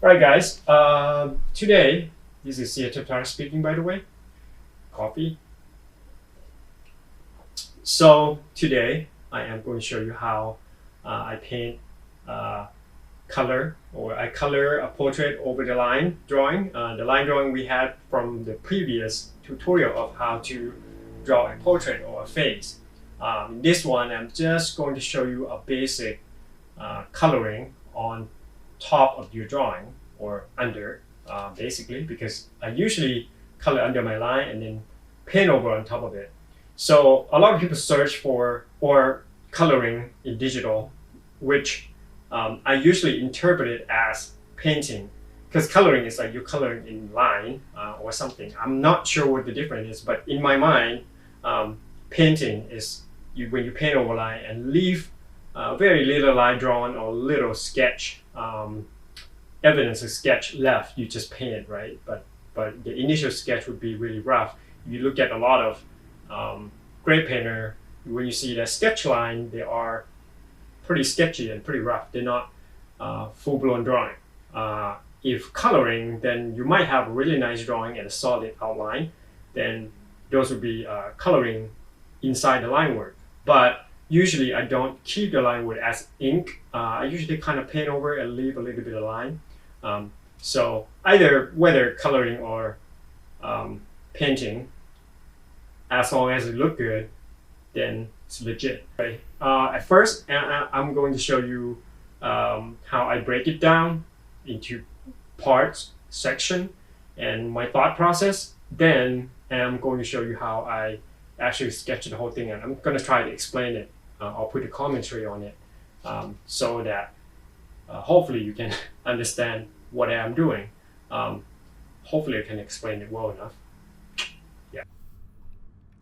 Alright guys, today, this is Xia Taptara speaking, by the way. Coffee. So today I am going to show you how I paint color, or I color a portrait over the line drawing. The line drawing we had from the previous tutorial of how to draw a portrait or a face. In this one, I'm just going to show you a basic coloring on top of your drawing, or under, basically, because I usually color under my line and then paint over on top of it. So a lot of people search for or coloring in digital, which I usually interpret it as painting, because coloring is like you're coloring in line or something. I'm not sure what the difference is, but in my mind, painting is when you paint over line and leave very little line drawn or little sketch evidence of sketch left, you just paint it, right? But the initial sketch would be really rough. If you look at a lot of great painter, when you see that sketch line, they are pretty sketchy and pretty rough. They're not full-blown drawing. If coloring, then you might have a really nice drawing and a solid outline. Then those would be coloring inside the line work. But usually I don't keep the line work as ink. I usually kind of paint over and leave a little bit of line. So either whether coloring or painting, as long as it looks good, then it's legit. Right? At first, I'm going to show you how I break it down into parts, section, and my thought process. Then I'm going to show you how I actually sketch the whole thing, and I'm going to try to explain it. I'll put a commentary on it so that hopefully you can understand what I'm doing. Hopefully I can explain it well enough. Yeah.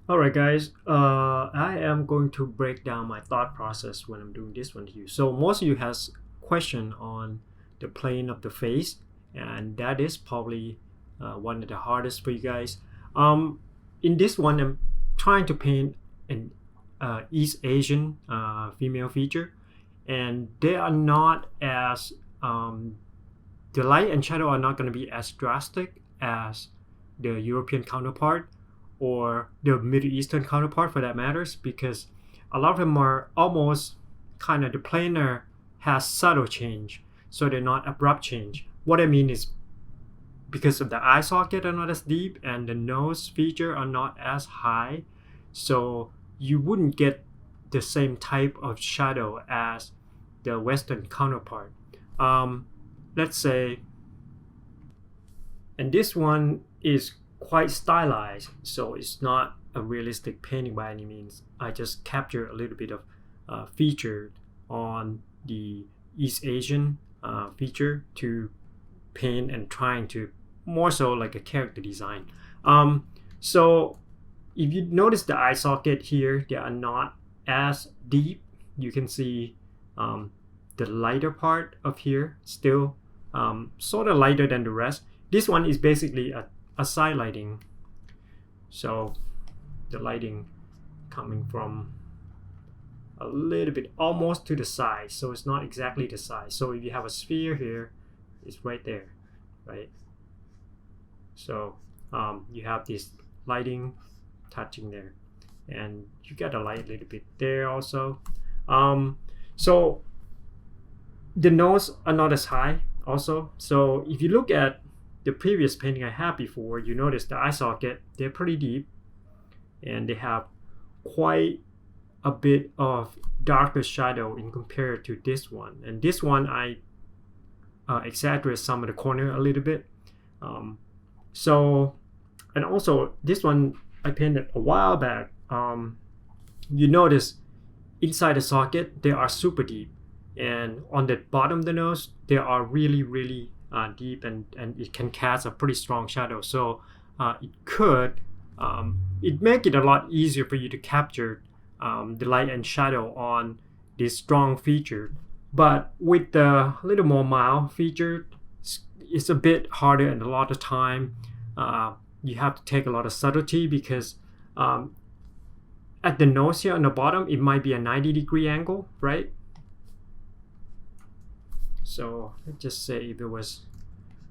Alright guys, I am going to break down my thought process when I'm doing this one to you. So most of you has question on the plane of the face, and that is probably one of the hardest for you guys. In this one, I'm trying to paint an East Asian female feature, and they are not as the light and shadow are not going to be as drastic as the European counterpart or the Middle Eastern counterpart, for that matters, because a lot of them are almost kind of, the planar has subtle change, so they're not abrupt change. What I mean is, because of the eye socket are not as deep and the nose feature are not as high, so you wouldn't get the same type of shadow as the Western counterpart. Let's say, and this one is quite stylized, so it's not a realistic painting by any means. I just capture a little bit of feature on the East Asian feature to paint and trying to more so like a character design. So if you notice the eye socket here, they are not as deep. You can see the lighter part of here still sort of lighter than the rest. This one is basically a side lighting, so the lighting coming from a little bit almost to the side, so it's not exactly the side. So if you have a sphere here, it's right there, right? So you have this lighting touching there, and you got a light a little bit there also. So the nose are not as high also. So if you look at the previous painting I had before, you notice the eye socket, they're pretty deep, and they have quite a bit of darker shadow in compared to this one. And this one I exaggerate some of the corner a little bit. So, and also this one I painted a while back. You notice inside the socket they are super deep, and on the bottom of the nose they are really deep, and it can cast a pretty strong shadow. So it could it make it a lot easier for you to capture the light and shadow on this strong feature. But with the little more mild feature, it's a bit harder, and a lot of time you have to take a lot of subtlety, because at the nose here on the bottom, it might be a 90-degree angle, right? So let's just say if it was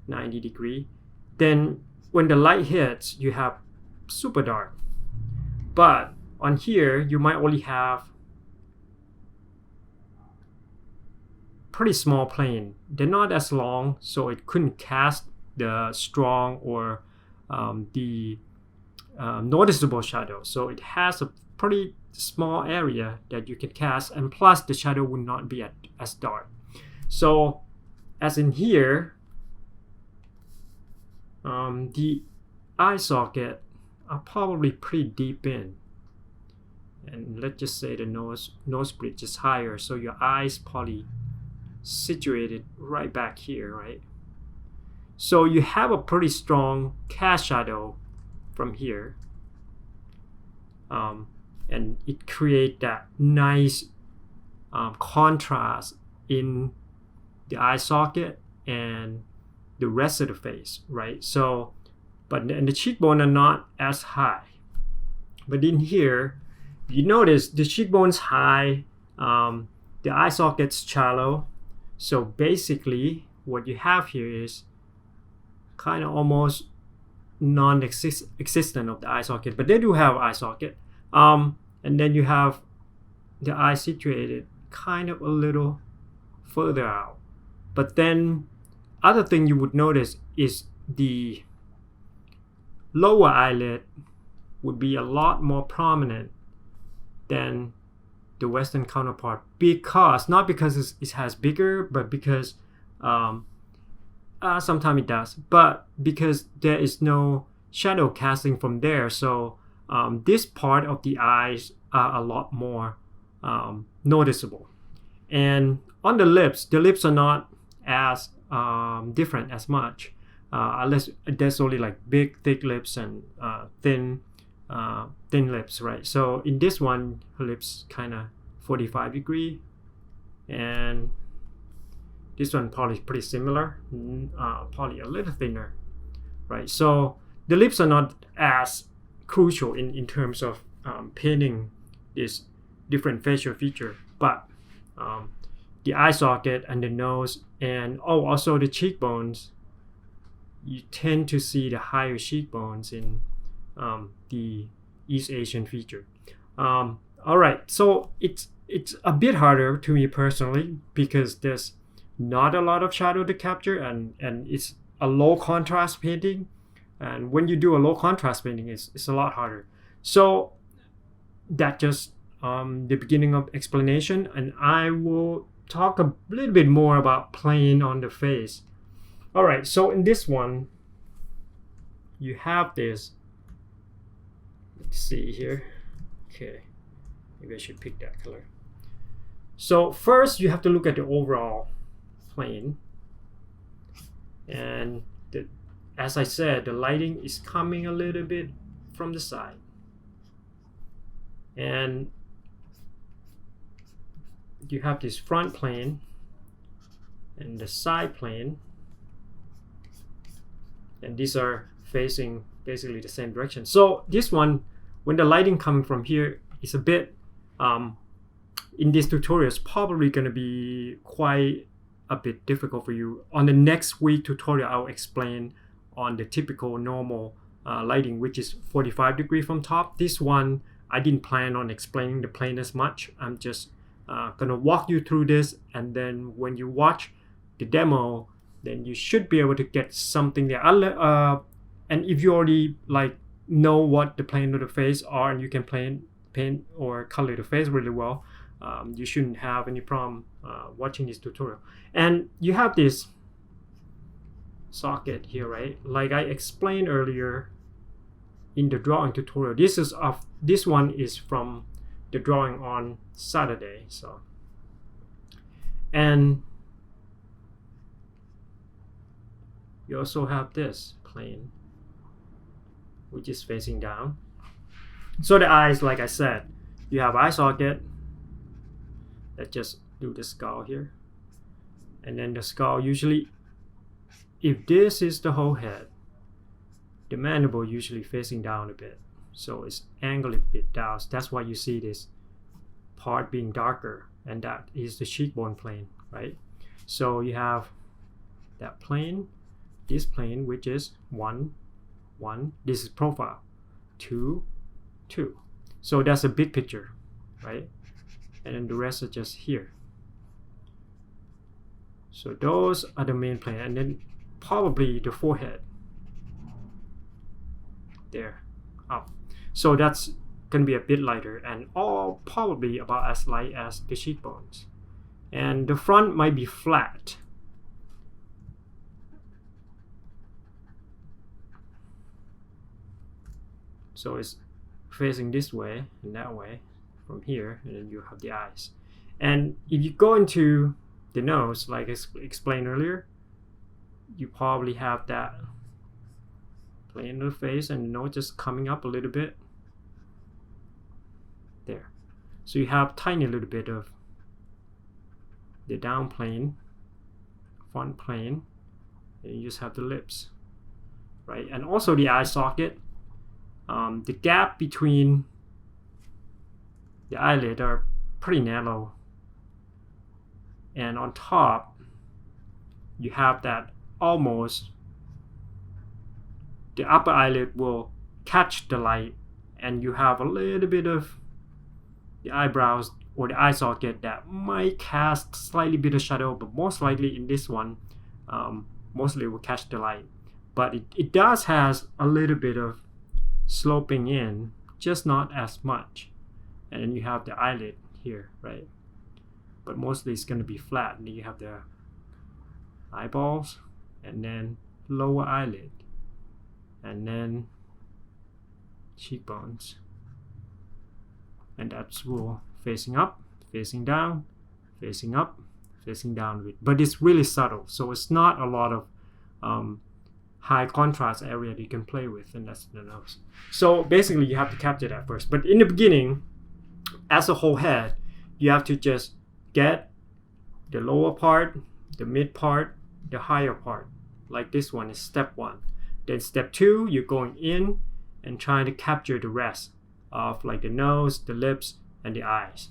90 degree. Then when the light hits, you have super dark. But on here, you might only have pretty small plane. They're not as long, so it couldn't cast the strong or the noticeable shadow. So it has a pretty small area that you can cast, and plus the shadow would not be as dark. So as in here, the eye socket are probably pretty deep in, and let's just say the nose bridge is higher, so your eyes probably situated right back here, right? So you have a pretty strong cast shadow from here, and it creates that nice contrast in the eye socket and the rest of the face, right? So, and the cheekbone are not as high, but in here, you notice the cheekbone's high, the eye socket's shallow. So basically, what you have here is kind of almost non-existent of the eye socket, but they do have eye socket. And then you have the eye situated kind of a little further out. But then other thing you would notice is the lower eyelid would be a lot more prominent than the Western counterpart, because not because it has bigger, but because sometimes it does, but because there is no shadow casting from there. So this part of the eyes are a lot more noticeable. And on the lips are not as different as much, unless there's only like big thick lips and thin lips, right? So in this one, her lips kind of 45 degree, and this one probably pretty similar, probably a little thinner, right? So the lips are not as crucial in terms of painting this different facial feature, but the eye socket and the nose, and also the cheekbones, you tend to see the higher cheekbones in the East Asian feature. All right, so it's a bit harder to me personally because there's not a lot of shadow to capture, and it's a low contrast painting, and when you do a low contrast painting, it's a lot harder. So that just the beginning of explanation, and I will talk a little bit more about playing on the face. All right, so in this one, you have this. Let's see here. Okay, maybe I should pick that color. So first, you have to look at the overall plane, and as I said, the lighting is coming a little bit from the side, and you have this front plane and the side plane, and these are facing basically the same direction. So this one, when the lighting coming from here, is a bit in this tutorial, it's probably going to be quite a bit difficult for you. On the next week tutorial, I'll explain on the typical normal lighting, which is 45 degree from top. This one, I didn't plan on explaining the plane as much. I'm just gonna walk you through this, and then when you watch the demo, then you should be able to get something there. And if you already know what the plane of the face are, and you can paint or color the face really well, you shouldn't have any problem watching this tutorial. And you have this socket here, right? Like I explained earlier in the drawing tutorial. This one is from the drawing on Saturday. So, and you also have this plane, which is facing down. So the eyes, like I said, you have eye socket. Let's just do the skull here, and then the skull usually, if this is the whole head, the mandible usually facing down a bit, so it's angled a bit down. That's why you see this part being darker, and that is the cheekbone plane, right? So you have that plane, this plane, which is 1, 1. This is profile, 2, 2. So that's a big picture, right? And then the rest are just here. So those are the main plane, and then probably the forehead there up. So that's gonna be a bit lighter, and all probably about as light as the cheekbones. And the front might be flat. So it's facing this way and that way from here, and then you have the eyes. And if you go into the nose, like I explained earlier, you probably have that plane of the face and the nose just coming up a little bit there. So you have tiny little bit of the down plane, front plane, and you just have the lips, right? And also the eye socket. The gap between the eyelid are pretty narrow, and on top you have that almost the upper eyelid will catch the light, and you have a little bit of the eyebrows or the eye socket that might cast slightly bit of shadow, but most likely in this one mostly will catch the light. But it does has a little bit of sloping in, just not as much. And then you have the eyelid here, right? But mostly it's going to be flat, and then you have the eyeballs, and then lower eyelid, and then cheekbones. And that's rule: facing up, facing down, facing up, facing down. But it's really subtle, so it's not a lot of high contrast area that you can play with, and that's the nose. So basically you have to capture that first. But in the beginning, as a whole head, you have to just get the lower part, the mid part, the higher part. Like this one is step 1. Then step 2, you're going in and trying to capture the rest of like the nose, the lips, and the eyes.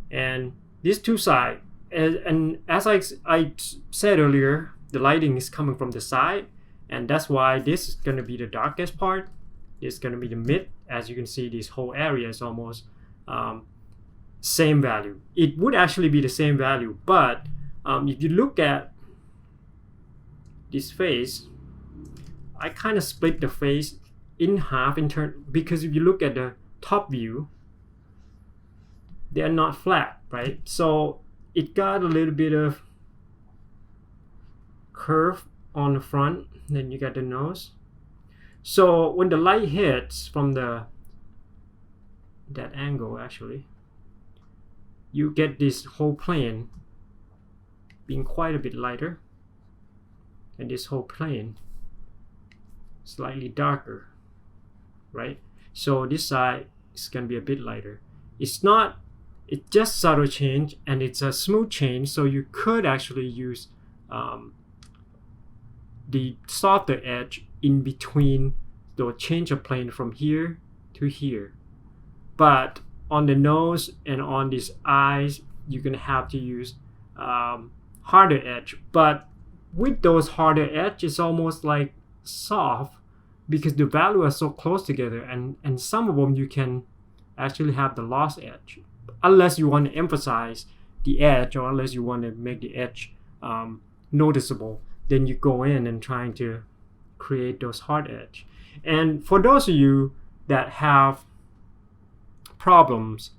And these two sides, and as I said earlier, the lighting is coming from the side, and that's why this is going to be the darkest part. This is going to be the mid. As you can see, this whole area is almost same value. It would actually be the same value, but if you look at this face, I kind of split the face in half in turn, because if you look at the top view, they are not flat, right? So it got a little bit of curve on the front. Then you got the nose. So when the light hits from that angle, actually, you get this whole plane being quite a bit lighter, and this whole plane slightly darker, right? So this side is going to be a bit lighter. It's just subtle change, and it's a smooth change, so you could actually use the softer edge in between the change of plane from here to here. But on the nose and on these eyes, you're gonna have to use harder edge. But with those harder edge, it's almost like soft, because the values are so close together, and some of them you can actually have the lost edge, unless you want to emphasize the edge, or unless you want to make the edge noticeable. Then you go in and trying to create those hard edge. And for those of you that have problems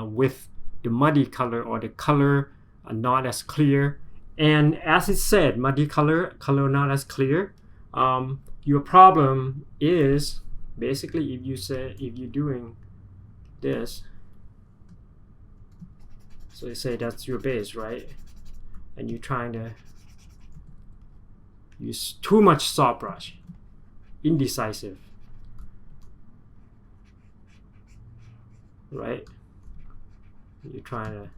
with the muddy color, or the color not as clear, and as it said, muddy color not as clear, your problem is basically if you're doing this, so you say that's your base, right? And you're trying to use too much soft brush, indecisive, right? You're trying to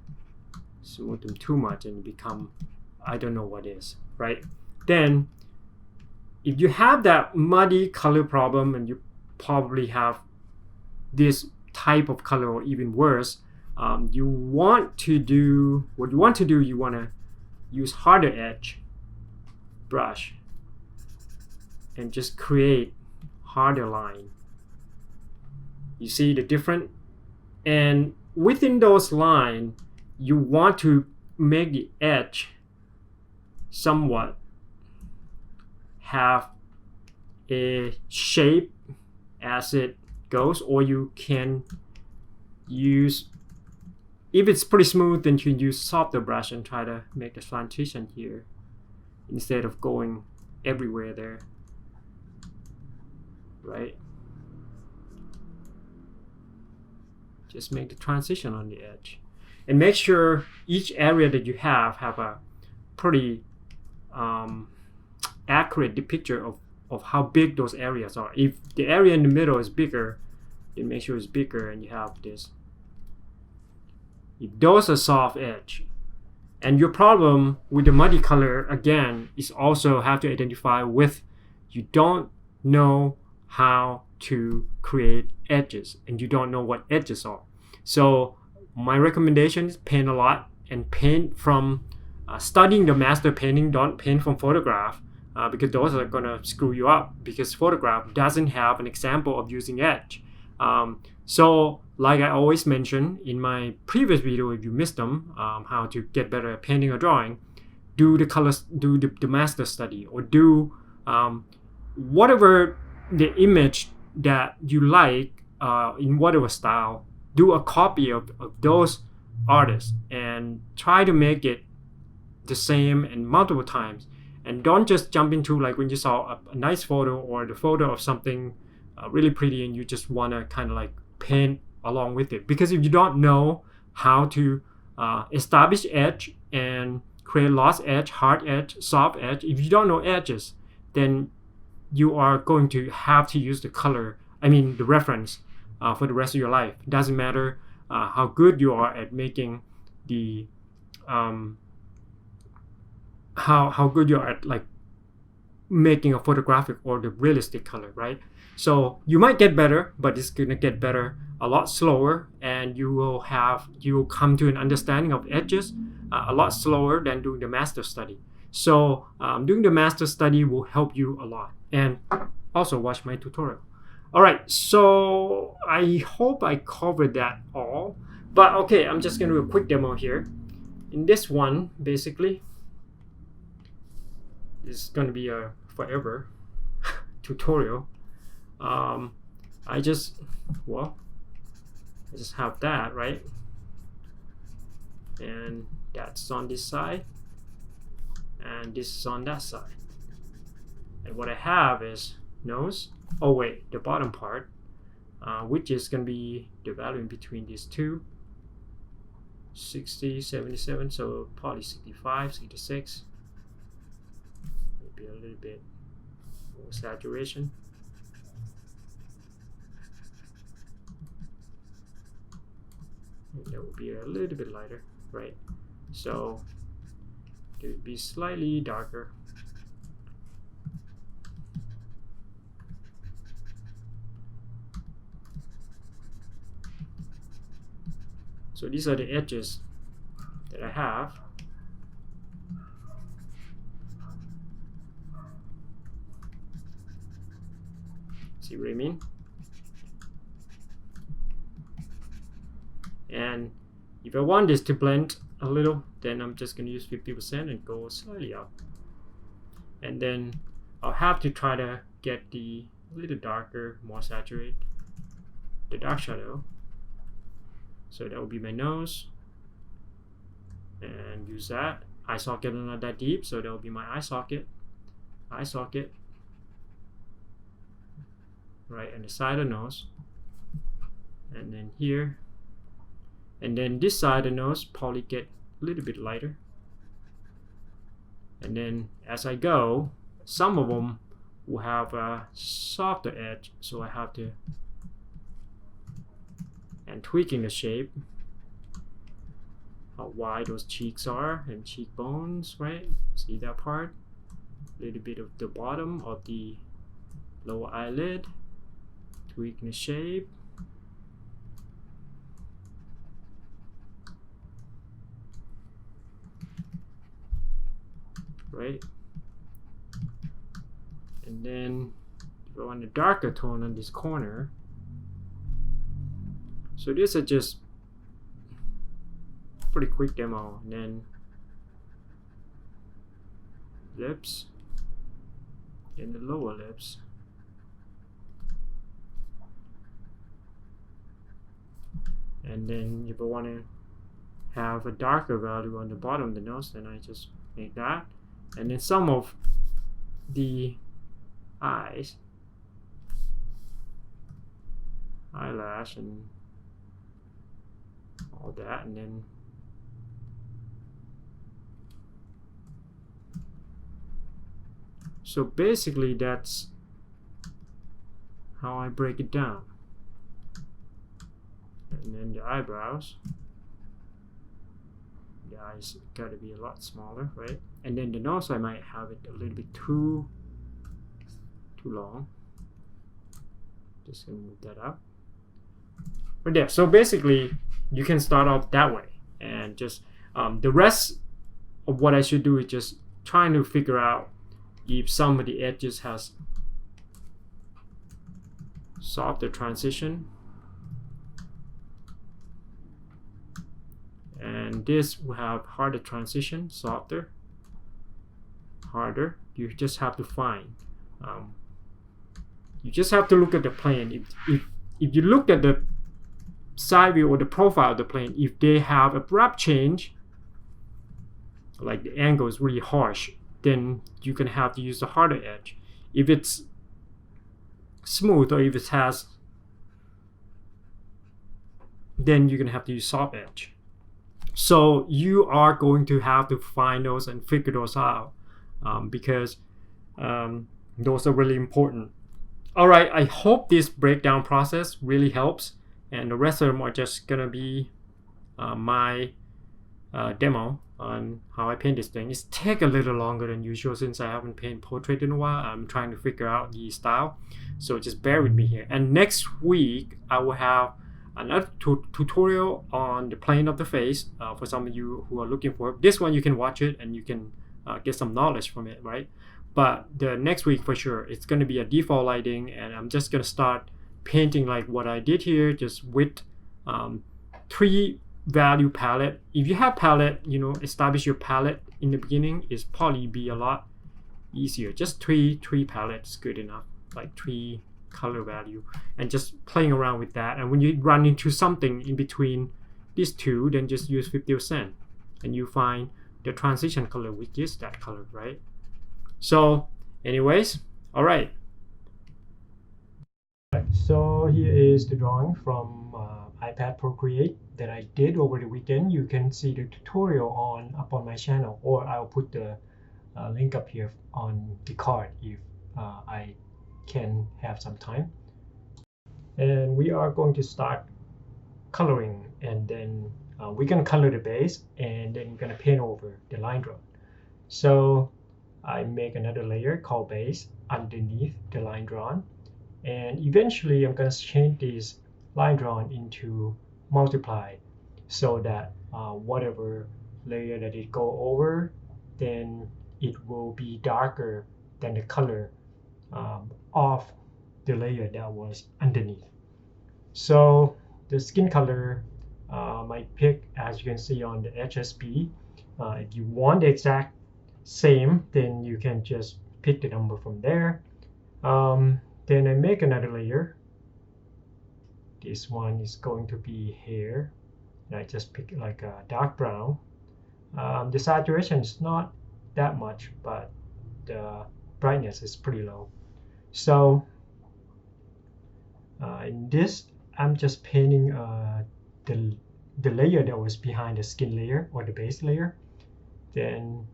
smooth them too much and become, I don't know what is, right? Then if you have that muddy color problem, and you probably have this type of color or even worse, you want to use harder edge brush and just create harder line. You see the difference? And within those lines, you want to make the edge somewhat have a shape as it goes, or you can use, if it's pretty smooth, then you can use softer brush and try to make the transition here instead of going everywhere there, right? Just make the transition on the edge, and make sure each area that you have a pretty accurate depiction of how big those areas are. If the area in the middle is bigger, then make sure it's bigger and you have this. If those are soft edge, and your problem with the muddy color again is also have to identify with you don't know how to create edges and you don't know what edges are. So my recommendation is paint a lot, and paint from studying the master painting. Don't paint from photograph because those are gonna screw you up, because photograph doesn't have an example of using edge. So like I always mention in my previous video, if you missed them, how to get better at painting or drawing, do the colors, do the master study, or do whatever the image that you like in whatever style. Do a copy of those artists and try to make it the same and multiple times, and don't just jump into, like when you saw a nice photo or the photo of something really pretty and you just want to kind of like paint along with it. Because if you don't know how to establish edge and create lost edge, hard edge, soft edge, if you don't know edges, then you are going to have to use the color, the reference for the rest of your life. It doesn't matter how good you are at making the how good you are at like making a photographic or the realistic color, right? So you might get better, but it's gonna get better a lot slower, and you will come to an understanding of edges a lot slower than doing the master study. So doing the master study will help you a lot. And also watch my tutorial. All right, so I hope I covered that all. But okay, I'm just gonna do a quick demo here. In this one, basically, it's gonna be a forever tutorial. I just have that, right? And that's on this side, and this is on that side. And what I have is nose. Oh wait, the bottom part, which is gonna be the value in between these two. 60, 77, so probably 65, 66. Maybe a little bit more saturation. And that would be a little bit lighter, right? So it would be slightly darker. So these are the edges that I have. See what I mean? And if I want this to blend a little, then I'm just going to use 50% and go slightly up. And then I'll have to try to get the little darker, more saturated, the dark shadow. So that will be my nose, and use that. Eye socket not that deep, so that will be my eye socket, right, and the side of the nose, and then here, and then this side of the nose probably get a little bit lighter. And then as I go, some of them will have a softer edge, so I have to, and tweaking the shape, how wide those cheeks are and cheekbones, right? See that part? A little bit of the bottom of the lower eyelid, tweaking the shape. Right? And then if I want a darker tone on this corner, so this is just pretty quick demo. And then lips, and the lower lips. And then if I want to have a darker value on the bottom of the nose, then I just make that. And then some of the eyes, eyelash, and all that. And then so basically that's how I break it down. And then the eyebrows, the eyes got to be a lot smaller, right? And then the nose, I might have it a little bit too long. Just gonna move that up. But yeah, so basically you can start off that way, and just the rest of what I should do is just trying to figure out if some of the edges has softer transition, and this will have harder transition, softer, harder. You just have to find. You just have to look at the plane. If you look at the side view or the profile of the plane, if they have abrupt change, like the angle is really harsh, then you can have to use the harder edge. If it's smooth or if it has, then you're gonna have to use soft edge. So you are going to have to find those and figure those out, because those are really important. All right, I hope this breakdown process really helps, and the rest of them are just gonna be my demo on how I paint this thing. It's take a little longer than usual since I haven't painted portrait in a while. I'm trying to figure out the style, so just bear with me here. And next week I will have another tutorial on the plane of the face for some of you who are looking for it. This one you can watch it and you can get some knowledge from it, right? But the next week for sure it's going to be a default lighting, and I'm just going to start painting like what I did here, just with 3 value palette. If you have palette, you know, establish your palette in the beginning is probably be a lot easier. Just three palettes good enough, like 3 color value, and just playing around with that. And when you run into something in between these two, then just use 50% and you find the transition color, which is that color, right? So anyways, all right, so here is the drawing from iPad Procreate that I did over the weekend. You can see the tutorial up on my channel, or I'll put the link up here on the card if I can have some time. And we are going to start coloring, and then we're going to color the base, and then we're going to paint over the line draw. So I make another layer called base underneath the line drawn, and eventually I'm going to change this line drawn into multiply, so that whatever layer that it go over, then it will be darker than the color of the layer that was underneath. So the skin color I pick, as you can see on the HSP. If you want the exact same, then you can just pick the number from there. Then I make another layer. This one is going to be hair, and I just pick like a dark brown. The saturation is not that much, but the brightness is pretty low. So in this, I'm just painting the layer that was behind the skin layer or the base layer. Then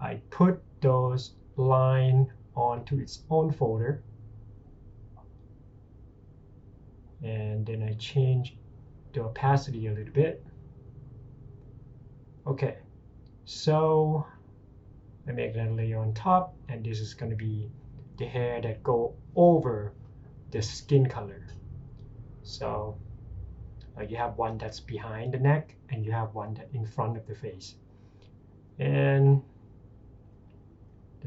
I put those line onto its own folder, and then I change the opacity a little bit. Okay, so I make that layer on top, and this is going to be the hair that go over the skin color. So you have one that's behind the neck, and you have one that in front of the face. And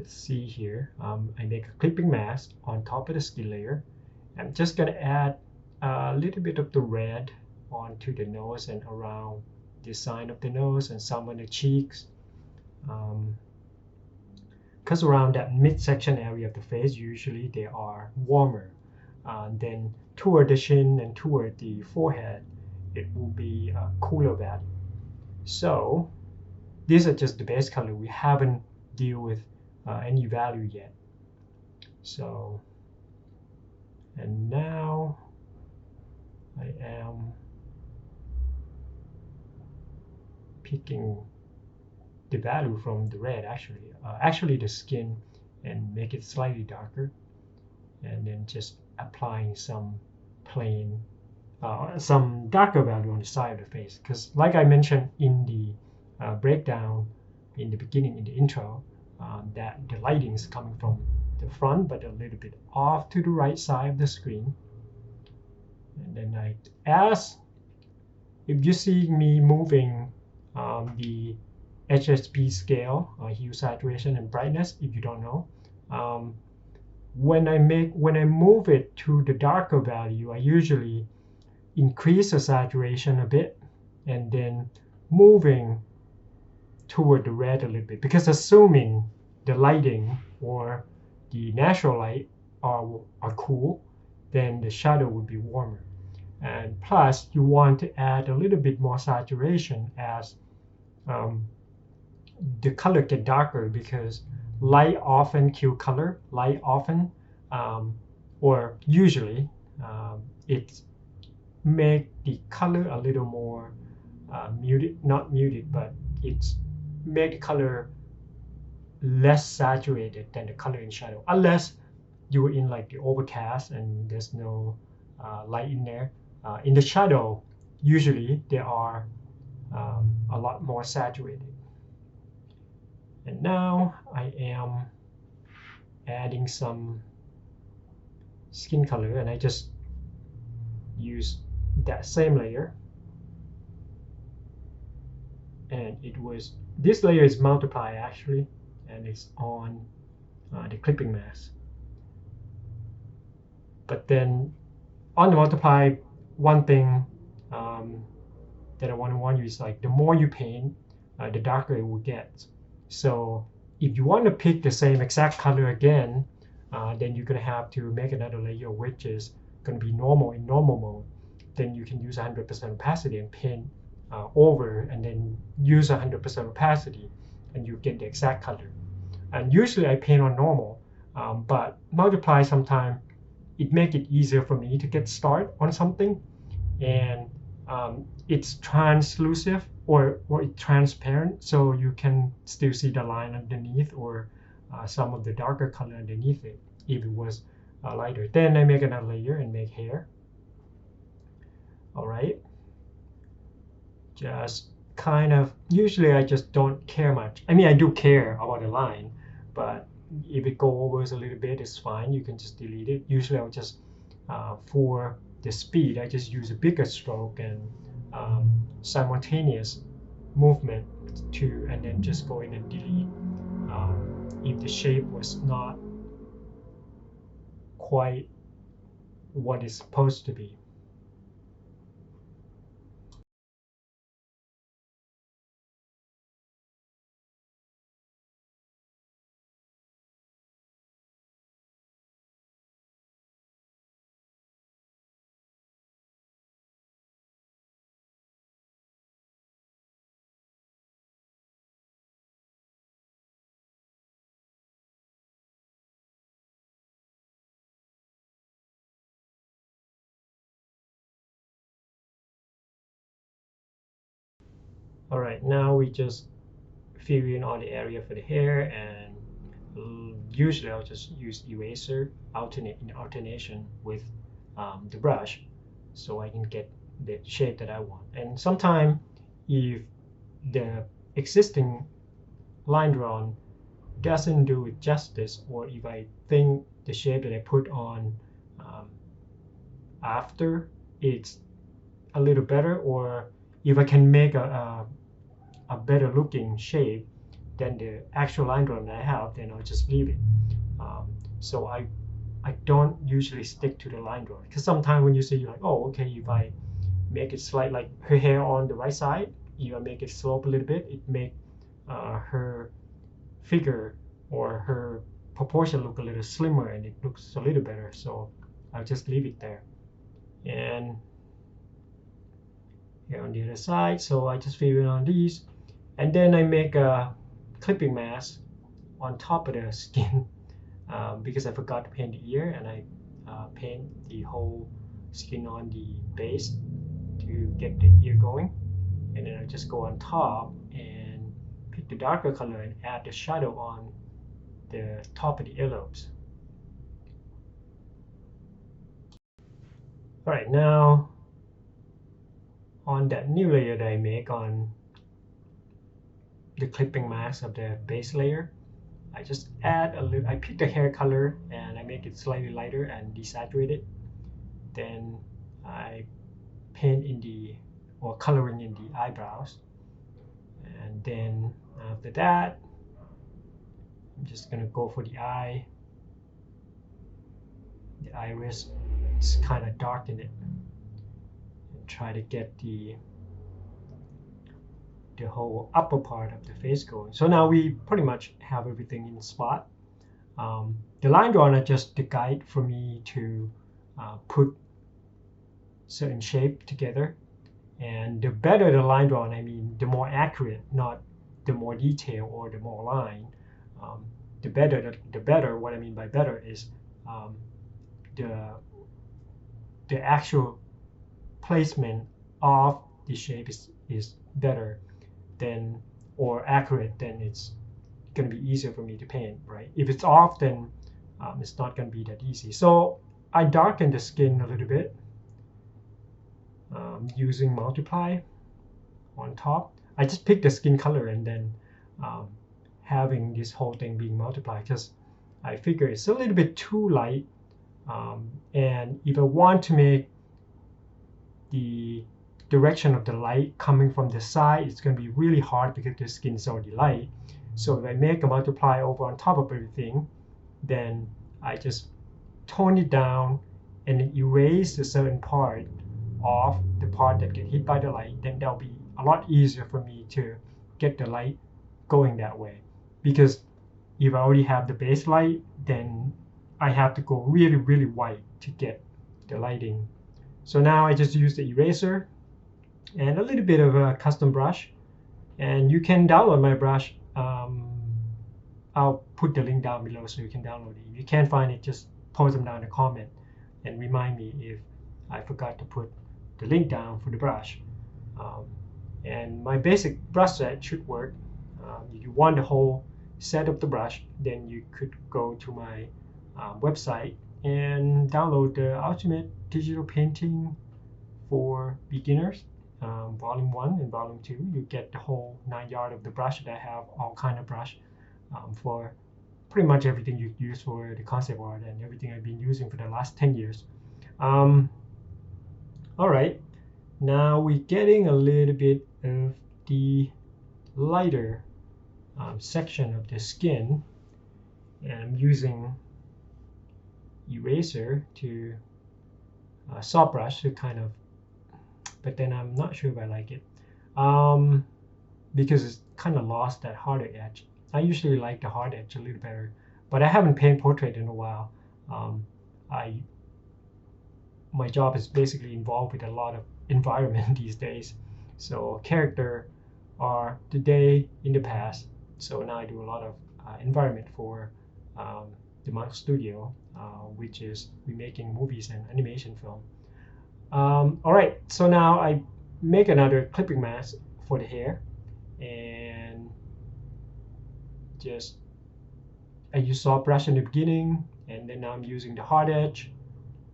let's see here. I make a clipping mask on top of the skin layer. I'm just going to add a little bit of the red onto the nose and around the side of the nose and some on the cheeks. Because around that midsection area of the face, usually they are warmer. Then toward the chin and toward the forehead, it will be a cooler value. So these are just the base color. We haven't deal with any value yet. So, and now I am picking the value from the red, actually the skin, and make it slightly darker, and then just applying some plain some darker value on the side of the face, because like I mentioned in the breakdown in the beginning, in the intro, that the lighting is coming from the front but a little bit off to the right side of the screen. And then if you see me moving the HSP scale, hue, saturation, and brightness, if you don't know, when I move it to the darker value, I usually increase the saturation a bit and then moving toward the red a little bit, because assuming the lighting or the natural light are cool, then the shadow would be warmer. And plus, you want to add a little bit more saturation as the color get darker, because light often kill color. Light often, or usually, it make the color a little more muted, not muted, but it's make the color less saturated than the color in shadow, unless you're in like the overcast and there's no light in there. In the shadow, usually they are a lot more saturated. And now I am adding some skin color, and I just use that same layer, and this layer is multiply actually, and it's on the clipping mask. But then on the multiply, one thing that I want to warn you is, like, the more you paint, the darker it will get. So if you want to pick the same exact color again, then you're going to have to make another layer which is going to be normal in normal mode. Then you can use 100% opacity and paint over, and then use 100% opacity, and you get the exact color. And usually I paint on normal, but multiply sometimes it make it easier for me to get started on something, and it's translucent or it's transparent, so you can still see the line underneath or some of the darker color underneath it if it was lighter. Then I make another layer and make hair. All right, just kind of, usually I just don't care much. I mean, I do care about the line, but if it go over a little bit, it's fine. You can just delete it. Usually I'll just, for the speed, I just use a bigger stroke and simultaneous movement and then just go in and delete if the shape was not quite what it's supposed to be. All right, now we just fill in all the area for the hair, and usually I'll just use eraser alternation with the brush, so I can get the shape that I want. And sometimes if the existing line drawn doesn't do it justice, or if I think the shape that I put on after it's a little better, or if I can make a better looking shape, than the actual line drawing that I have, then I'll just leave it. So I don't usually stick to the line drawing, because sometimes when you say, you're like, oh, okay, if I make it slight, like her hair on the right side, if I make it slope a little bit, it make her figure or her proportion look a little slimmer, and it looks a little better. So I'll just leave it there. And here on the other side, so I just fill in on these, and then I make a clipping mask on top of the skin because I forgot to paint the ear, and I paint the whole skin on the base to get the ear going. And then I just go on top and pick the darker color and add the shadow on the top of the earlobes. All right, now on that new layer that I make on the clipping mask of the base layer, I just add a little, I pick the hair color and I make it slightly lighter and desaturate it. Then I paint in the, or coloring in the eyebrows. And then after that, I'm just gonna go for the eye, the iris, just kind of darken it and try to get the whole upper part of the face going. So now we pretty much have everything in spot. The line drawing are just the guide for me to put certain shape together. And the better the line drawing, I mean, the more accurate, not the more detail or the more line. The better. What I mean by better is the actual placement of the shape is better than, or accurate, then it's going to be easier for me to paint, right? If it's off, then it's not going to be that easy. So I darken the skin a little bit using multiply on top. I just pick the skin color and then having this whole thing being multiplied, because I figure it's a little bit too light. And if I want to make the direction of the light coming from the side, it's going to be really hard because the skin is already light. So if I make a multiply over on top of everything, then I just tone it down and erase a certain part of the part that get hit by the light. Then that'll be a lot easier for me to get the light going that way. Because if I already have the base light, then I have to go really, really white to get the lighting. So now I just use the eraser and a little bit of a custom brush, and you can download my brush. I'll put the link down below so you can download it. If you can't find it, just post them down in the comment and remind me if I forgot to put the link down for the brush. And my basic brush set should work. If you want the whole set of the brush, then you could go to my website and download the Ultimate Digital Painting for Beginners, Volume 1 and Volume 2. You get the whole 9 yards of the brush that I have, all kind of brush for pretty much everything you use for the concept art and everything I've been using for the last 10 years. All right, now we're getting a little bit of the lighter section of the skin, and I'm using eraser to soft brush to kind of, but then I'm not sure if I like it because it's kind of lost that harder edge. I usually like the hard edge a little better, but I haven't painted portrait in a while. My job is basically involved with a lot of environment these days. So character are the day in the past. So now I do a lot of environment for the Mark Studio, which is remaking movies and animation film. All right, so now I make another clipping mask for the hair, and just I use soft brush in the beginning, and then now I'm using the hard edge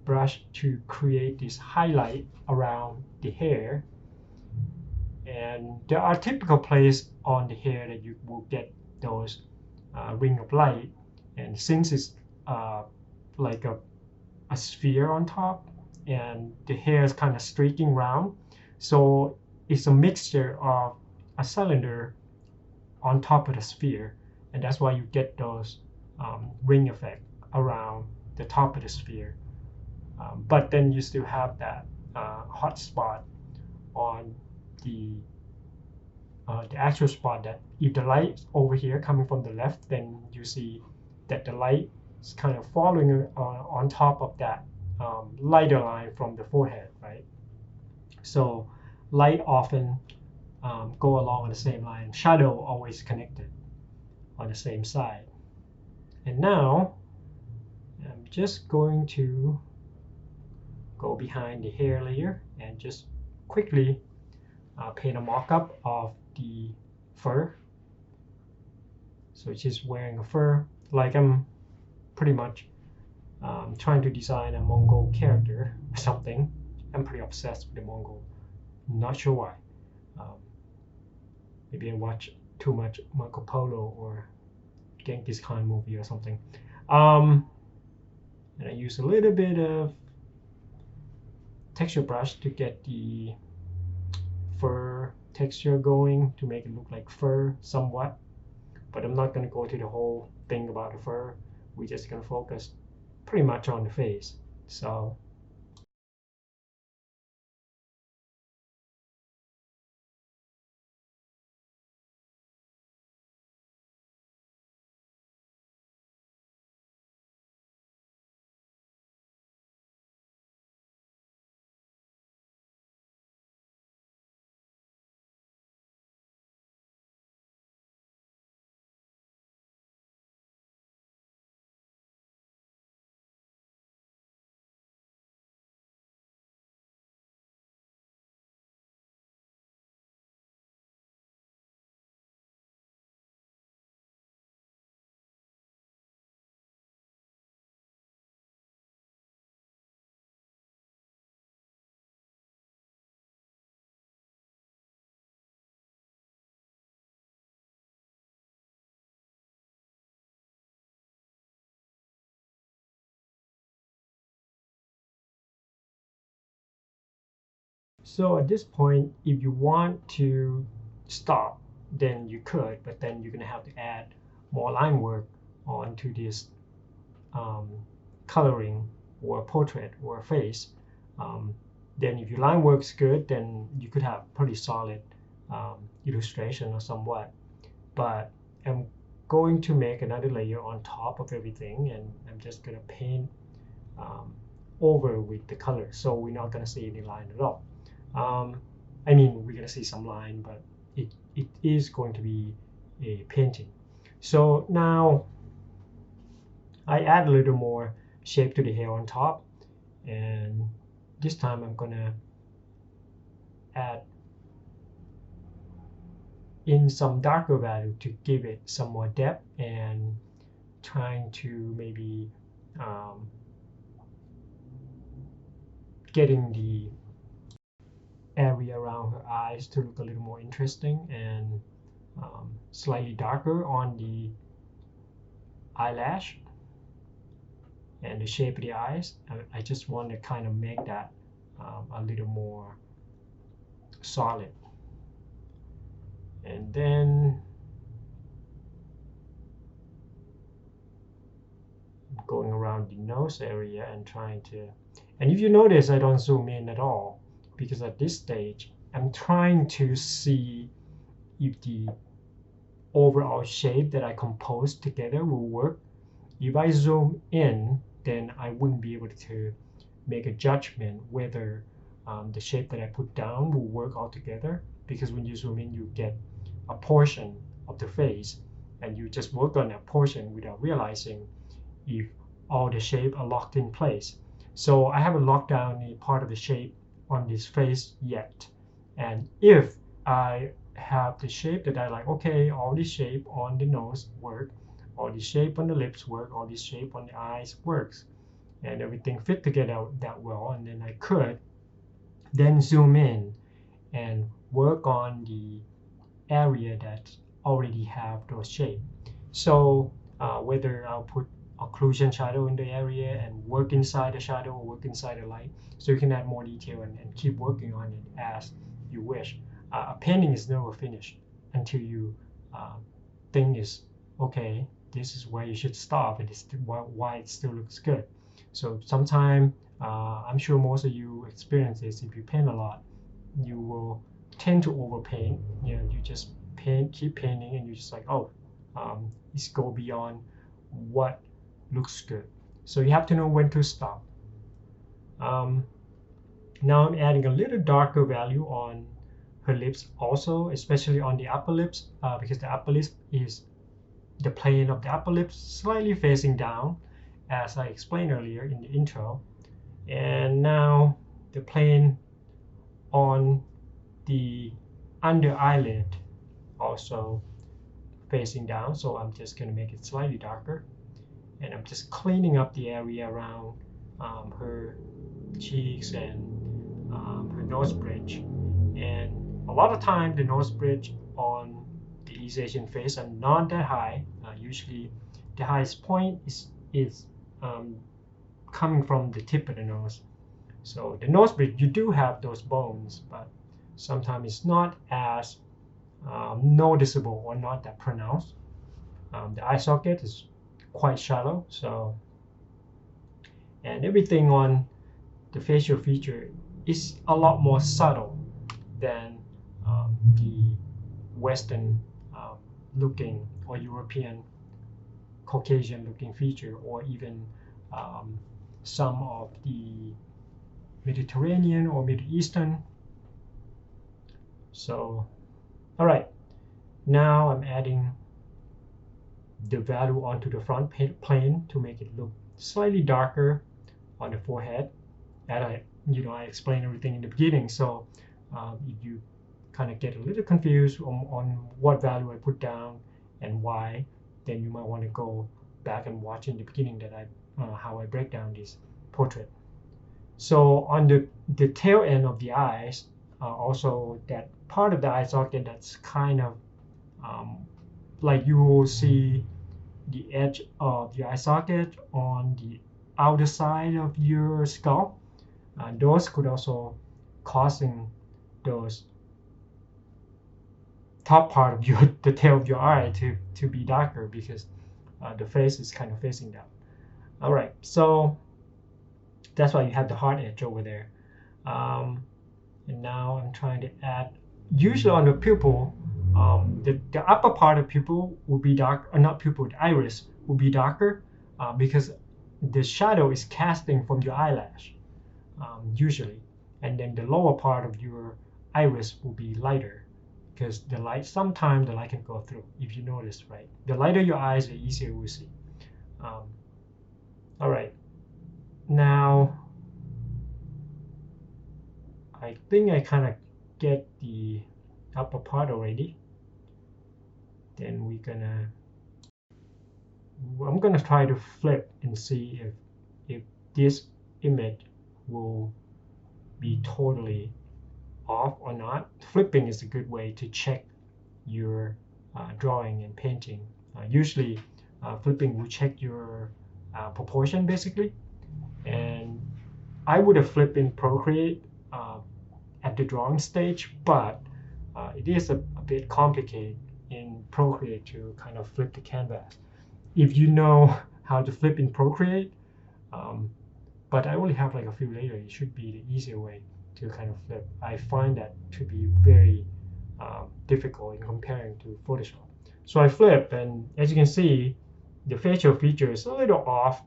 brush to create this highlight around the hair. And there are typical places on the hair that you will get those ring of light, and since it's like a sphere on top and the hair is kind of streaking round, so it's a mixture of a cylinder on top of the sphere, and that's why you get those ring effect around the top of the sphere. But then you still have that hot spot on the actual spot, that if the light over here coming from the left, then you see that the light is kind of falling on top of that lighter line from the forehead, right? So light often go along on the same line. Shadow always connected on the same side. And now I'm just going to go behind the hair layer and just quickly paint a mock-up of the fur. So she's wearing a fur, like I'm pretty much trying to design a Mongol character or something. I'm pretty obsessed with the Mongol. Not sure why. Maybe I watch too much Marco Polo or Genghis Khan movie or something. And I use a little bit of texture brush to get the fur texture going, to make it look like fur somewhat. But I'm not going to go to the whole thing about the fur. We're just going to focus pretty much on the face. So So at this point, if you want to stop, then you could, but then you're going to have to add more line work onto this coloring or portrait or face. Then if your line works good, then you could have pretty solid illustration or somewhat. But I'm going to make another layer on top of everything, and I'm just going to paint over with the color, so we're not going to see any line at all. I mean, we're going to see some line, but it is going to be a painting. So now I add a little more shape to the hair on top, and this time I'm going to add in some darker value to give it some more depth, and trying to maybe getting the area around her eyes to look a little more interesting, and slightly darker on the eyelash and the shape of the eyes. I just want to kind of make that a little more solid. And then going around the nose area and trying to, and if you notice, I don't zoom in at all, because at this stage I'm trying to see if the overall shape that I composed together will work. If I zoom in, then I wouldn't be able to make a judgment whether the shape that I put down will work all together, because when you zoom in, you get a portion of the face, and you just work on that portion without realizing if all the shape are locked in place. So I haven't locked down any part of the shape on this face yet. And if I have the shape that I like, okay, all this shape on the nose work, all this shape on the lips work, all this shape on the eyes works, and everything fit together that well, and then I could then zoom in and work on the area that already have those shapes. So whether I'll put occlusion shadow in the area and work inside the shadow or work inside the light, so you can add more detail and keep working on it as you wish. A painting is never finished until you think is, okay, this is where you should stop, and it's why it still looks good. So sometimes, I'm sure most of you experience this, if you paint a lot, you will tend to overpaint. You know, you just paint, keep painting, and you're just like, oh, it's go beyond what looks good. So you have to know when to stop. Now I'm adding a little darker value on her lips also, especially on the upper lips, because the upper lip is the plane of the upper lips slightly facing down, as I explained earlier in the intro. And now the plane on the under eyelid also facing down, so I'm just going to make it slightly darker, and I'm just cleaning up the area around her cheeks and her nose bridge. And a lot of time the nose bridge on the East Asian face are not that high. Usually the highest point is coming from the tip of the nose. So the nose bridge, you do have those bones, but sometimes it's not as noticeable or not that pronounced. The eye socket is quite shallow, so, and everything on the facial feature is a lot more subtle than the Western looking or European Caucasian looking feature, or even some of the Mediterranean or Middle Eastern. So, all right, now I'm adding the value onto the front plane to make it look slightly darker on the forehead. And I explained everything in the beginning, so if you kind of get a little confused on what value I put down and why, then you might want to go back and watch in the beginning that how I break down this portrait. So on the tail end of the eyes, also that part of the eye socket that's kind of like you will see the edge of the eye socket on the outer side of your skull. Those could also causing those top part of the tail of your eye to be darker, because the face is kind of facing down. All right, so that's why you have the hard edge over there. And now I'm trying to add, usually on the pupil, the upper part of pupil will be dark, not pupil, the iris will be darker, because the shadow is casting from your eyelash, usually. And then the lower part of your iris will be lighter, because the light, sometimes the light can go through, if you notice, right? The lighter your eyes, the easier we see. All right, now I think I kind of get the upper part already. Then I'm gonna try to flip and see if this image will be totally off or not. Flipping is a good way to check your drawing and painting. Usually flipping will check your proportion basically, and I would have flipped in Procreate at the drawing stage, but it is a bit complicated in Procreate to kind of flip the canvas. If you know how to flip in Procreate, but I only have like a few layers, it should be the easier way to kind of flip. I find that to be very difficult in comparing to Photoshop. So I flip, and as you can see, the facial feature is a little off.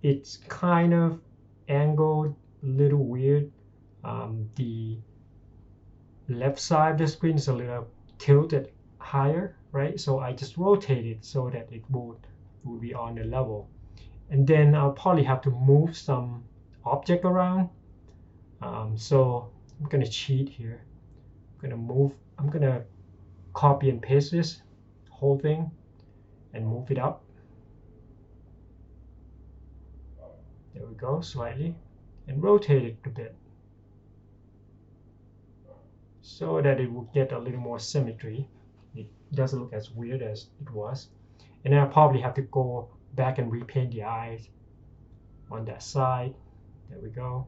It's kind of angled, a little weird. The left side of the screen is a little tilted higher, right? So I just rotate it so that it will be on the level. And then I'll probably have to move some object around. So I'm gonna cheat here. I'm gonna copy and paste this whole thing and move it up. There we go, slightly, and rotate it a bit so that it will get a little more symmetry. It doesn't look as weird as it was. And then I probably have to go back and repaint the eyes on that side. There we go.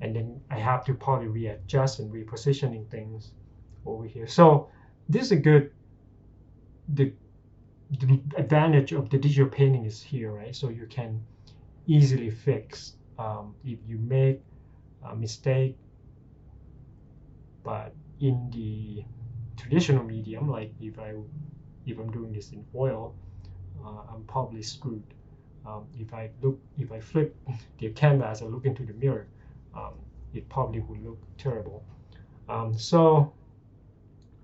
And then I have to probably readjust and repositioning things over here. So this is a good the advantage of the digital painting is here, right? So you can easily fix if you make a mistake. But in the traditional medium, like if I'm doing this in oil, I'm probably screwed. If I flip the canvas and look into the mirror, it probably would look terrible. So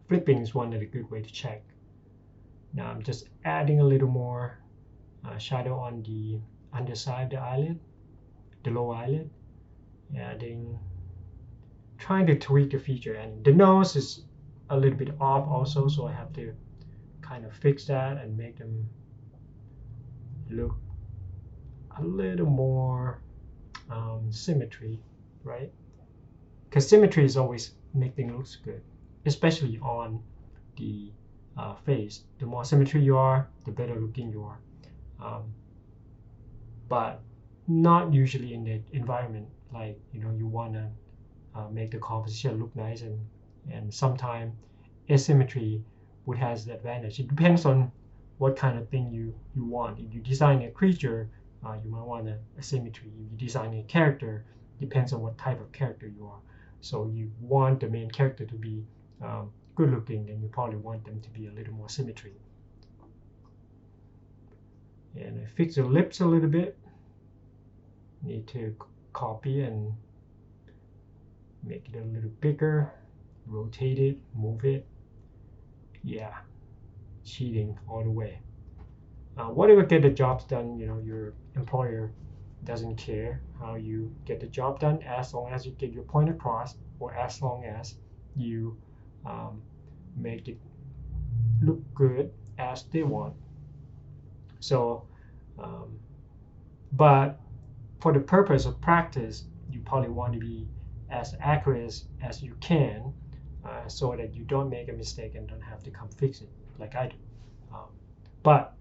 flipping is one of the good way to check. Now I'm just adding a little more shadow on the underside of the eyelid, the lower eyelid, trying to tweak the feature, and the nose is a little bit off also, so I have to kind of fix that and make them look a little more symmetry, right? Because symmetry is always make things look good, especially on the face. The more symmetry you are, the better looking you are. But not usually in the environment, like you want to make the composition look nice, and sometimes asymmetry would has the advantage. It depends on what kind of thing you want. If you design a creature, you might want a asymmetry. If you design a character, depends on what type of character you are. So you want the main character to be good looking, then you probably want them to be a little more symmetry. And I fix the lips a little bit. Need to copy and make it a little bigger, rotate it, move it. Yeah, cheating all the way. Whatever get the jobs done, your employer doesn't care how you get the job done, as long as you get your point across, or as long as you make it look good as they want. So, but for the purpose of practice, you probably want to be as accurate as you can, so that you don't make a mistake and don't have to come fix it like I do. But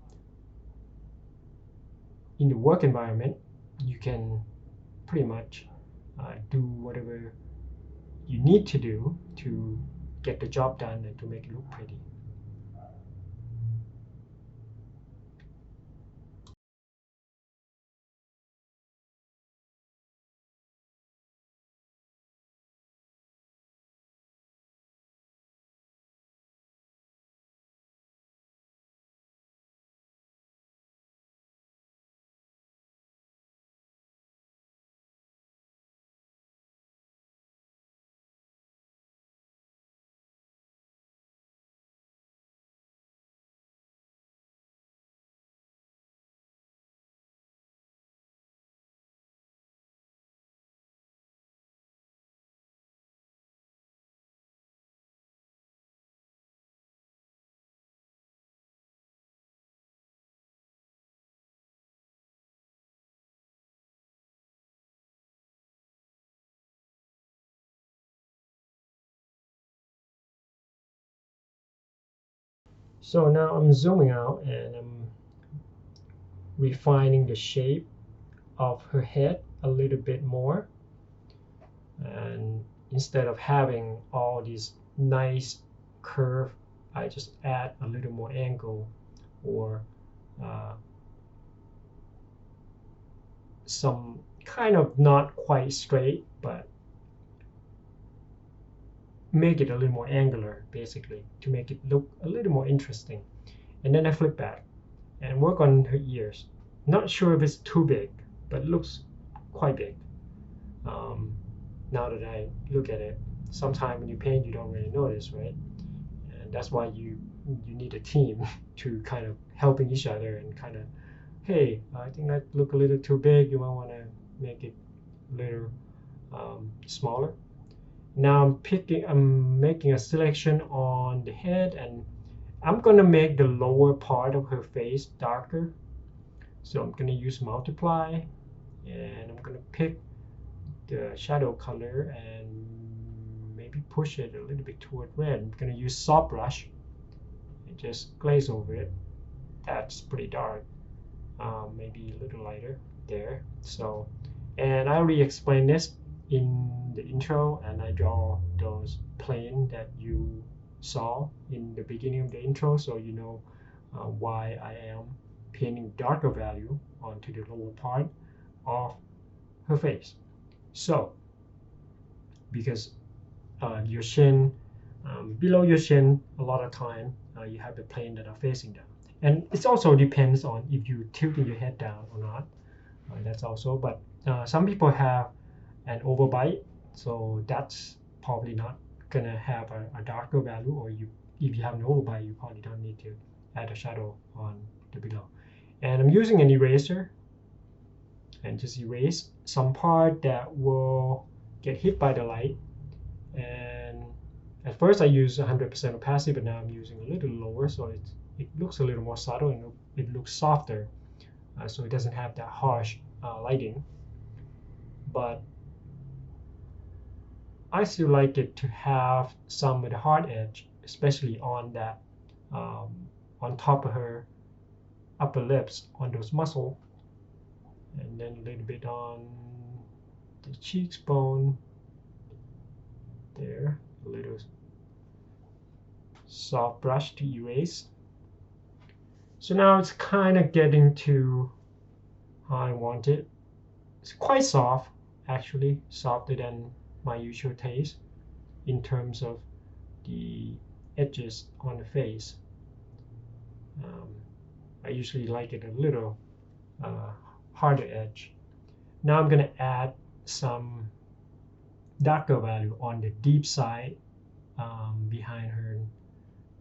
in the work environment, you can pretty much do whatever you need to do to get the job done and to make it look pretty. So now I'm zooming out and I'm refining the shape of her head a little bit more. And instead of having all these nice curve, I just add a little more angle, or some kind of not quite straight, but make it a little more angular, basically, to make it look a little more interesting. And then I flip back and work on her ears. Not sure if it's too big, but it looks quite big. Now that I look at it, sometimes when you paint, you don't really notice, right? And that's why you need a team to kind of helping each other and kind of, hey, I think that look a little too big. You might want to make it a little smaller. Now I'm making a selection on the head, and I'm gonna make the lower part of her face darker. So I'm gonna use multiply, and I'm gonna pick the shadow color and maybe push it a little bit toward red. I'm gonna use soft brush and just glaze over it. That's pretty dark. Maybe a little lighter there. So, and I already explained this in the intro, and I draw those plane that you saw in the beginning of the intro, so you know why I am painting darker value onto the lower part of her face. So because your chin, below your chin, a lot of time you have the plane that are facing down, and it also depends on if you tilting your head down or not. That's also, but some people have an overbite, so that's probably not gonna have a darker value, or if you have an overbite, you probably don't need to add a shadow on the below. And I'm using an eraser and just erase some part that will get hit by the light. And at first I use 100% opacity, but now I'm using a little lower, so it looks a little more subtle and it looks softer, so it doesn't have that harsh lighting. But I still like it to have some of the hard edge, especially on that, on top of her upper lips, on those muscles, and then a little bit on the cheekbone there, a little soft brush to erase. So now it's kind of getting to how I want it. It's quite soft, actually, softer than my usual taste in terms of the edges on the face. I usually like it a little harder edge. Now I'm going to add some darker value on the deep side behind her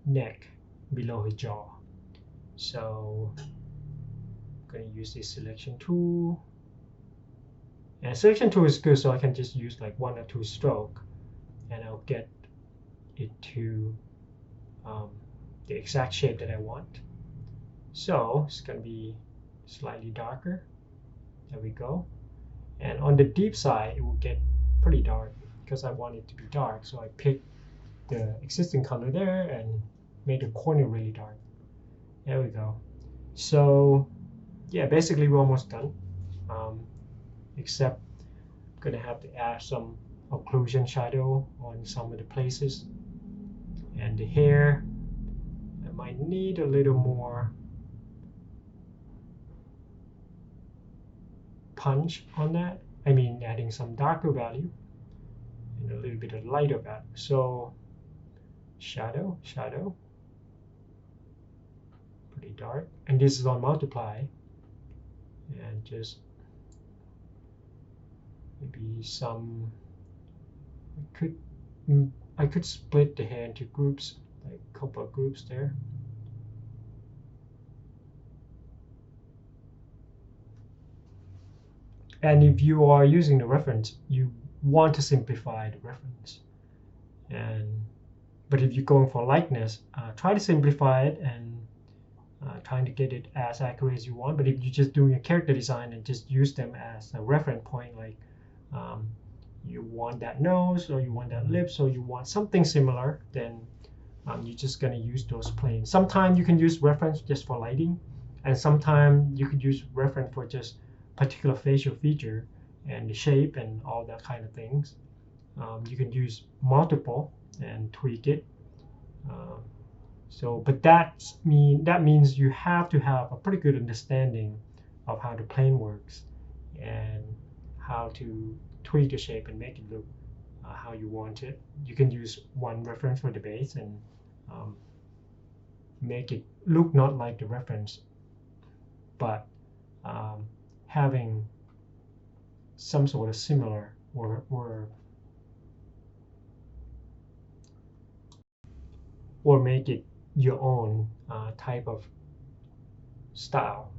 neck, below her jaw. So I'm going to use this selection tool. And selection tool is good, so I can just use like 1 or 2 strokes, and I'll get it to the exact shape that I want. So it's going to be slightly darker. There we go. And on the deep side, it will get pretty dark because I want it to be dark. So I pick the existing color there and make the corner really dark. There we go. So yeah, basically we're almost done. Except I'm gonna have to add some occlusion shadow on some of the places. And the hair, I might need a little more punch on that. I mean, adding some darker value and a little bit of lighter value. So shadow, pretty dark. And this is on multiply. And just maybe some, I could split the hair into groups, like a couple of groups there. And if you are using the reference, you want to simplify the reference. But if you're going for likeness, try to simplify it and trying to get it as accurate as you want. But if you're just doing a character design and just use them as a reference point, like you want that nose, or you want that lips, or you want something similar, then you're just going to use those planes. Sometimes you can use reference just for lighting, and sometimes you could use reference for just particular facial feature and the shape and all that kind of things. You can use multiple and tweak it. But that means you have to have a pretty good understanding of how the plane works and how to tweak the shape and make it look how you want it. You can use one reference for the base and make it look not like the reference, but having some sort of similar or make it your own type of style.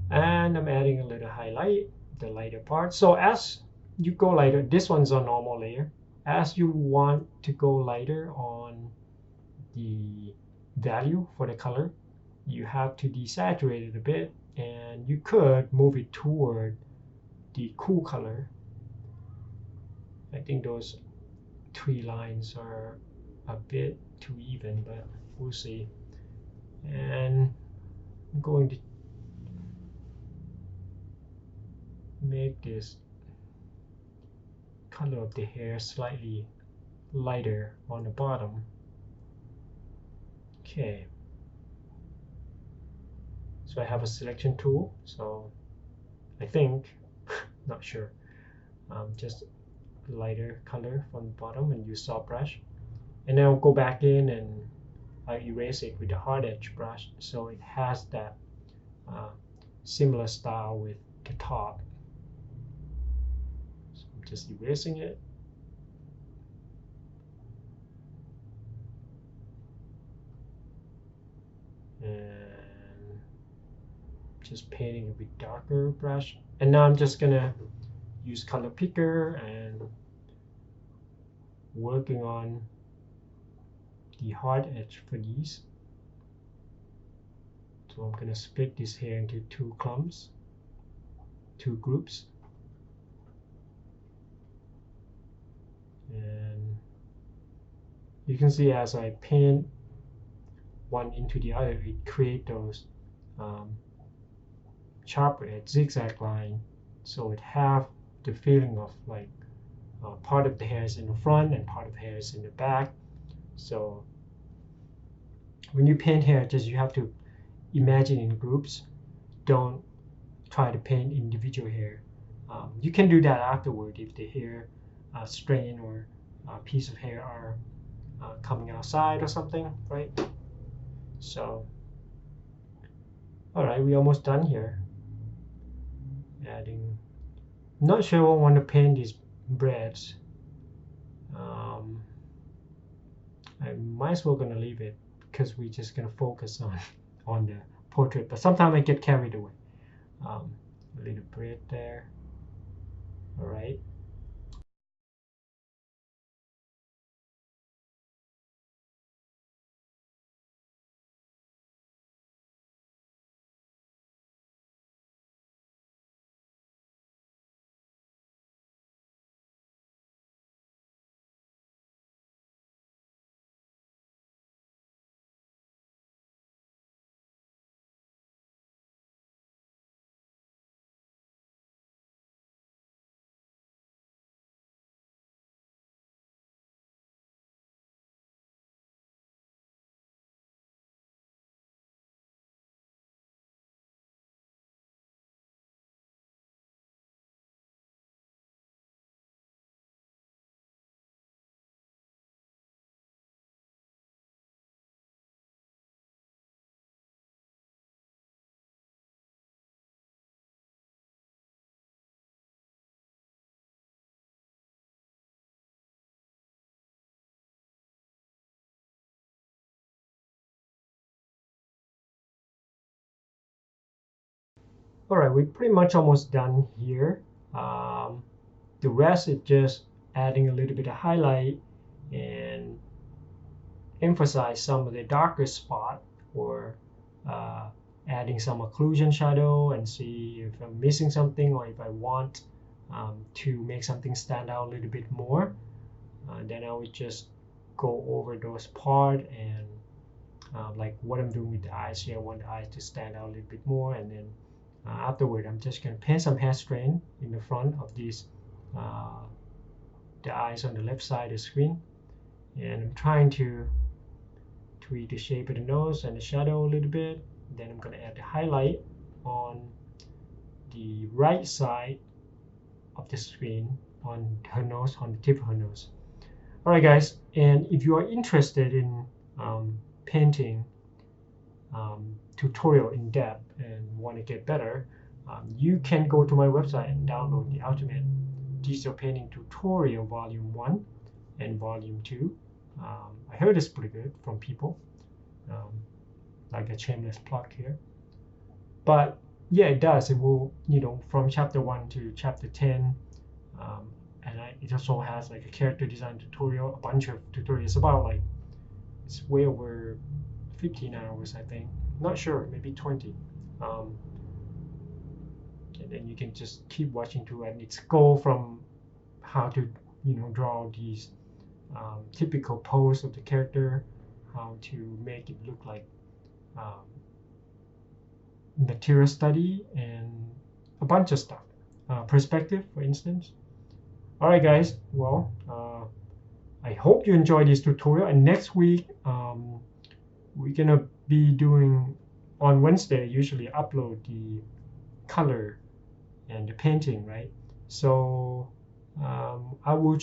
And I'm adding a little highlight, the lighter part. So as you go lighter, this one's a normal layer. As you want to go lighter on the value for the color, you have to desaturate it a bit, and you could move it toward the cool color. I think those 3 lines are a bit too even, but we'll see. And I'm going to make this color of the hair slightly lighter on the bottom. Okay, so I have a selection tool, so I think not sure, just lighter color from the bottom and use soft brush, and then I'll go back in and I erase it with the hard edge brush so it has that similar style with the top. So I'm just erasing it. And just painting a bit darker brush. And now I'm just gonna use color picker and working on the hard edge for these. So I'm gonna split this hair into two clumps, two groups. And you can see as I paint one into the other, it creates those sharp edge zigzag line, so it have the feeling of like part of the hair is in the front and part of the hair is in the back. So when you paint hair, just you have to imagine in groups. Don't try to paint individual hair. You can do that afterward if the hair strand or piece of hair are coming outside or something, right? So, all right, we're almost done here. Adding, not sure I want to paint these breads. I might as well gonna leave it because we're just gonna focus on the portrait. But sometimes I get carried away. A little bread there. All right. All right, we're pretty much almost done here. The rest is just adding a little bit of highlight and emphasize some of the darker spot, or adding some occlusion shadow and see if I'm missing something or if I want to make something stand out a little bit more. Then I would just go over those part and like what I'm doing with the eyes here. I want the eyes to stand out a little bit more, and then afterward I'm just going to paint some hair strain in the front of these the eyes on the left side of the screen, and I'm trying to tweak the shape of the nose and the shadow a little bit. Then I'm going to add the highlight on the right side of the screen on her nose, on the tip of her nose. All right, guys, and if you are interested in painting tutorial in depth and want to get better, you can go to my website and download the Ultimate Digital Painting Tutorial Volume 1 and Volume 2. I heard it's pretty good from people, like a shameless plug here. But yeah, it does. It will, from chapter 1 to chapter 10. And it also has like a character design tutorial, a bunch of tutorials, about like, it's way over 15 hours, I think. Not sure, maybe 20. And then you can just keep watching too, and it's go from how to, draw these typical pose of the character, how to make it look like material study, and a bunch of stuff. Perspective, for instance. All right, guys. Well, I hope you enjoyed this tutorial. And next week, we're gonna be doing on Wednesday. Usually upload the color and the painting, right? So I will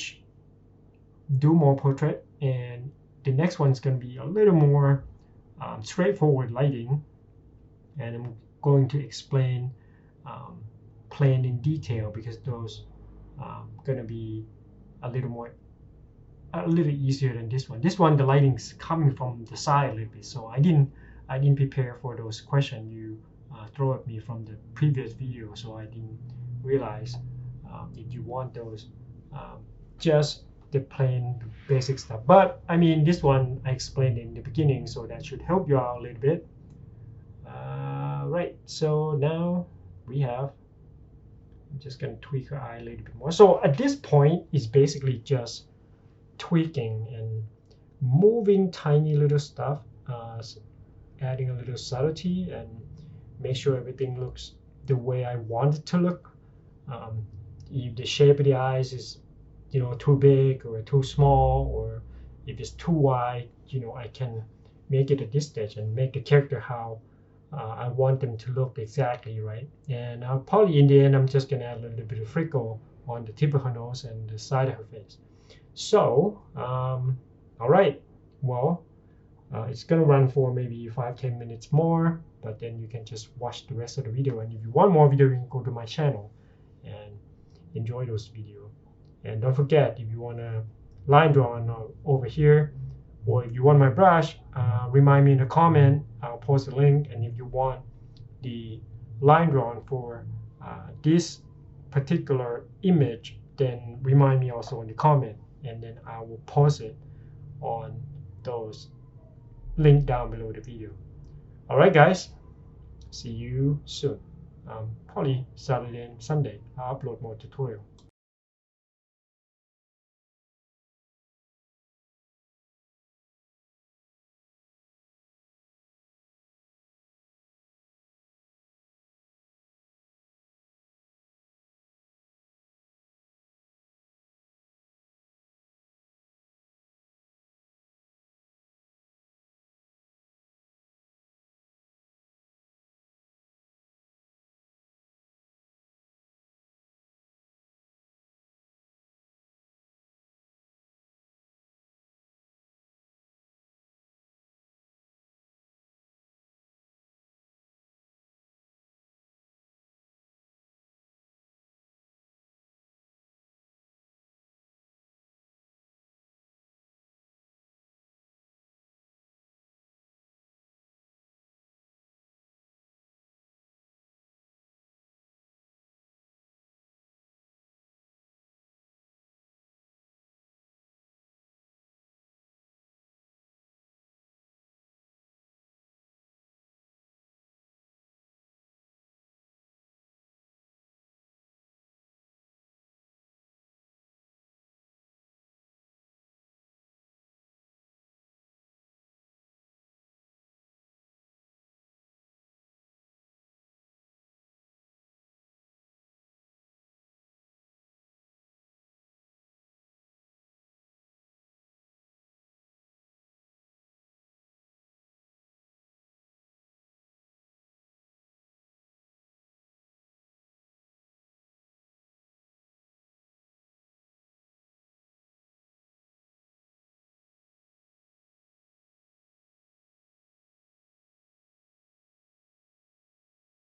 do more portrait, and the next one's gonna be a little more straightforward lighting, and I'm going to explain plane in detail, because those gonna be a little easier than this one. This one, the lighting's coming from the side a little bit, so I didn't prepare for those questions you throw at me from the previous video, so I didn't realize if you want those just the plain basic stuff. But I mean, this one I explained in the beginning, so that should help you out a little bit. Right, so now we have, I'm just gonna tweak her eye a little bit more. So at this point, it's basically just tweaking and moving tiny little stuff, adding a little subtlety, and make sure everything looks the way I want it to look. If the shape of the eyes is, too big or too small, or if it's too wide, I can make it at this stage and make the character how I want them to look exactly, right? And probably in the end, I'm just gonna add a little bit of freckle on the tip of her nose and the side of her face. So, all right, well, it's gonna run for maybe 5-10 minutes more, but then you can just watch the rest of the video. And if you want more video, you can go to my channel and enjoy those videos. And don't forget, if you want to line draw over here, or if you want my brush, remind me in the comment. I'll post a link. And if you want the line drawing for this particular image, then remind me also in the comment, and then I will post it on those links down below the video. All right, guys, see you soon. Probably Saturday and Sunday, I'll upload more tutorial.